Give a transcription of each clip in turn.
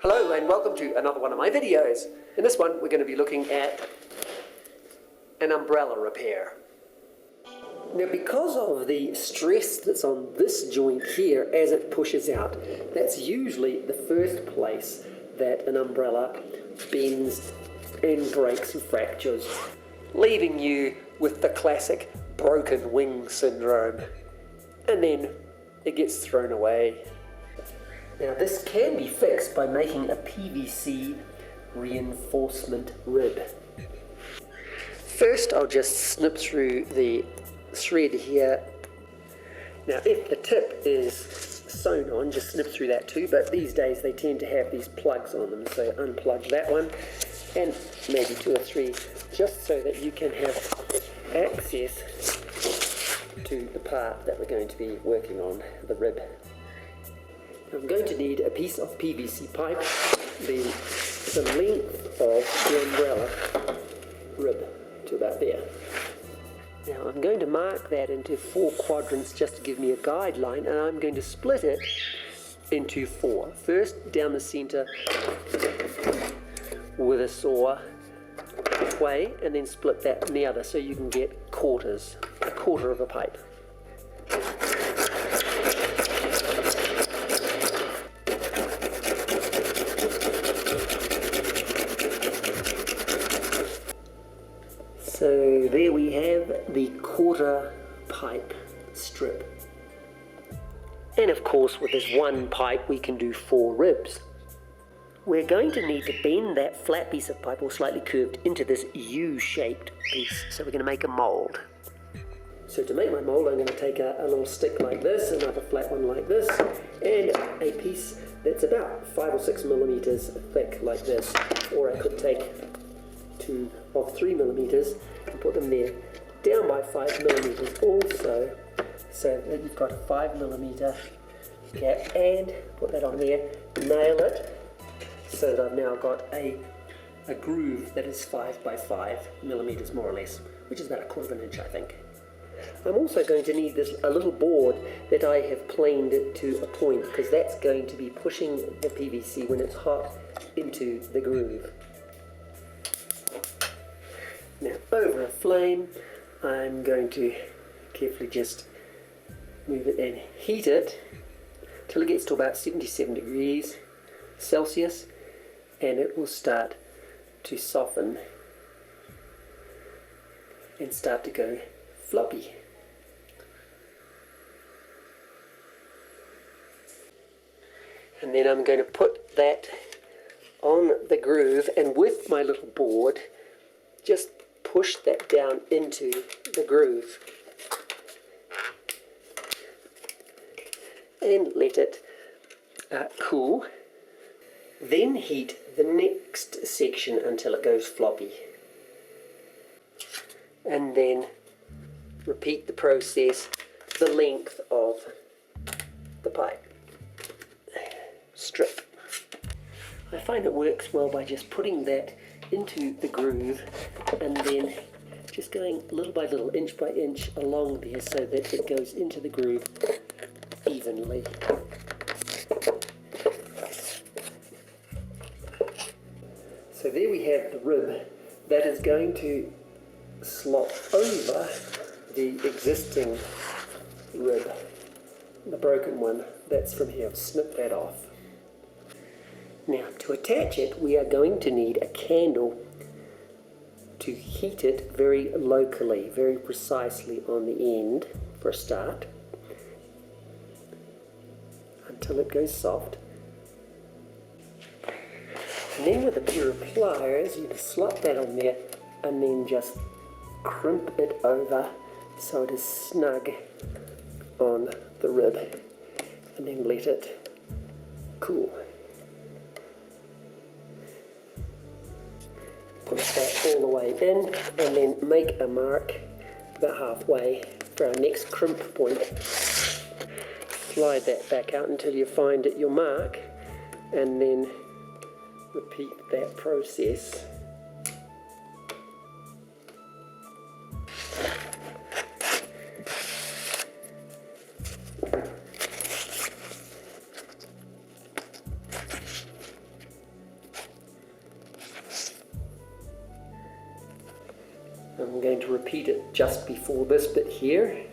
Hello and welcome to another one of my videos. In this one we're going to be looking at an umbrella repair. Now because of the stress that's on this joint here as it pushes out, that's usually the first place that an umbrella bends and breaks and fractures, leaving you with the classic broken wing syndrome. And then it gets thrown away. Now this can be fixed by making a PVC reinforcement rib. First I'll just snip through the thread here. Now if the tip is sewn on, just snip through that too, but these days they tend to have these plugs on them, so unplug that one and maybe 2 or 3 just so that you can have access to the part that we're going to be working on, the rib. I'm going to need a piece of PVC pipe, the length of the umbrella rib to about there. Now I'm going to mark that into 4 quadrants just to give me a guideline, and I'm going to split it into 4. First down the center with a saw halfway, and then split that in the other so you can get quarters, a quarter of a pipe. So there we have the quarter pipe strip. And of course with this one pipe we can do 4 ribs. We're going to need to bend that flat piece of pipe, or slightly curved, into this U-shaped piece. So we're going to make a mold. So to make my mold I'm going to take a little stick like this, another flat one like this, and a piece that's about 5 or 6 millimeters thick like this. Or I could take 2 of 3 millimeters and put them there, down by 5 millimeters also, so that you've got a 5 millimeter gap, and put that on there, nail it, so that I've now got a groove that is 5 by 5 millimeters more or less, which is about 1/4 inch I think. I'm also going to need a little board that I have planed to a point, because that's going to be pushing the PVC when it's hot into the groove. Now over a flame I'm going to carefully just move it and heat it till it gets to about 77 degrees Celsius, and it will start to soften and start to go floppy. And then I'm going to put that on the groove, and with my little board just push that down into the groove and let it cool. Then heat the next section until it goes floppy, and then repeat the process the length of the pipe strip. I find it works well by just putting that into the groove and then just going little by little, inch by inch along there, so that it goes into the groove evenly. So there we have the rib that is going to slot over the existing rib, the broken one that's from here. Snip that off. Now to attach it we are going to need a candle to heat it very locally, very precisely on the end for a start, until it goes soft. And then with a pair of pliers you just slot that on there and then just crimp it over so it is snug on the rib, and then let it cool. Push that all the way in, and then make a mark about halfway for our next crimp point. Slide that back out until you find your mark, and then repeat that process. I'm going to repeat it just before this bit here.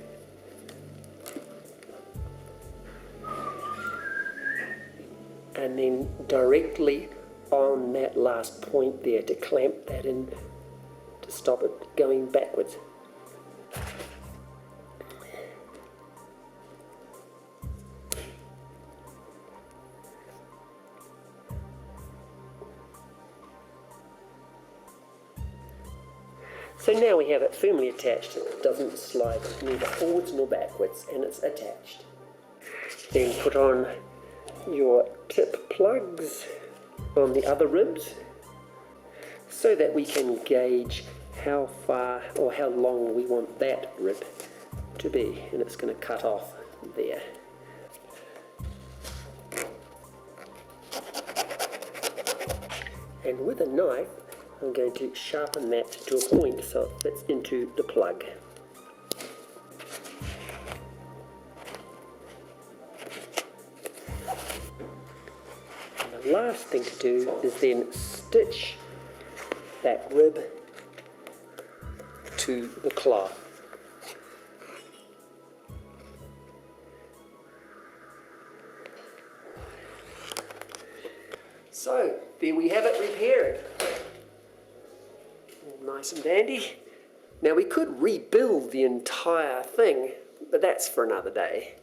And then directly on that last point there to clamp that in to stop it going backwards. So now we have it firmly attached. It doesn't slide neither forwards nor backwards, and it's attached. Then put on your tip plugs on the other ribs so that we can gauge how far or how long we want that rib to be, and it's going to cut off there. And with a knife I'm going to sharpen that to a point so it fits into the plug. And the last thing to do is then stitch that rib to the cloth. So, there we have it repaired. Nice and dandy. Now we could rebuild the entire thing, but that's for another day.